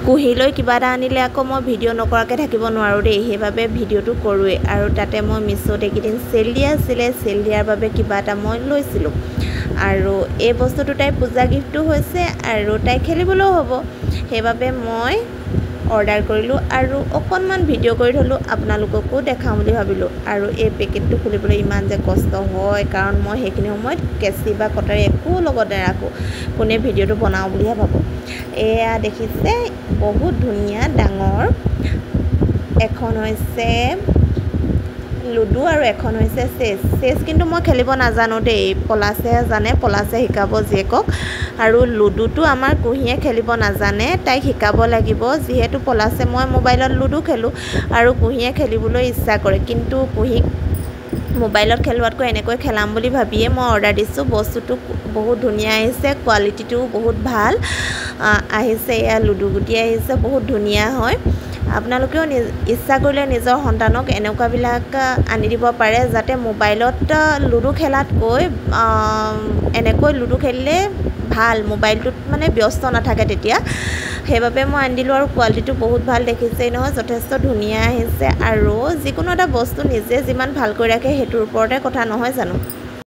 কুহিলৈ কিবা এটা আনিলে আকৌ মই ভিডিঅ' নকৰাকৈ থাকিব নোৱাৰোঁ দেই সেইবাবে ভিডিঅ'টো কৰোঁৱেই আৰু তাতে মই মিছত এইকেইদিন চেল দিয়া আছিলে চেল দিয়াৰ বাবে কিবা এটা মই লৈছিলোঁ আৰু এই বস্তুটো তাই পূজা গিফ্টটো হৈছে আৰু তাই খেলিবলৈও হ'ব সেইবাবে মই অৰ্ডাৰ কৰিলোঁ আৰু অকণমান ভিডিঅ' কৰি থলোঁ আপোনালোককো দেখাওঁ বুলি ভাবিলোঁ আৰু এই পেকেটটো খুলিবলৈ ইমান যে কষ্ট হয় কাৰণ মই সেইখিনি সময়ত কেঁচি বা কটাৰী একো লগত নাৰাখোঁ কোনে ভিডিঅ'টো বনাওঁ বুলিহে ভাবোঁ এয়া দেখিছে বহুত ধুনীয়া ডাঙৰ এখন হৈছে লুডু আৰু এখন হৈছে চেছ কিন্তু মই খেলিব নাজানো দেই পলাছেহে জানে পলাছে শিকাব জীয়েকক আৰু লুডুটো আমাৰ কুহিয়ে খেলিব নাজানে তাইক শিকাব লাগিব যিহেতু পলাছে মই মোবাইলত লুডু খেলোঁ আৰু কুহিয়ে খেলিবলৈ ইচ্ছা কৰে কিন্তু কুহিক মোবাইলত খেলোৱাতকৈ এনেকৈ খেলাম বুলি ভাবিয়ে মই অৰ্ডাৰ দিছোঁ বস্তুটো বহুত ধুনীয়া আহিছে কোৱালিটিটো বহুত ভাল আহিছে এয়া লুডু গুটি আহিছে বহুত ধুনীয়া হয় আপোনালোকেও ইচ্ছা কৰিলে নিজৰ সন্তানক এনেকুৱাবিলাক আনি দিব পাৰে যাতে মোবাইলত লুডু খেলাতকৈ এনেকৈ লুডু খেলিলে ভাল মোবাইলটোত মানে ব্যস্ত নাথাকে তেতিয়া সেইবাবে মই আনি দিলোঁ আৰু কোৱালিটিটো বহুত ভাল দেখিছেই নহয় যথেষ্ট ধুনীয়া আহিছে আৰু যিকোনো এটা বস্তু নিজে যিমান ভালকৈ ৰাখে সেইটোৰ ওপৰতে কথা নহয় জানো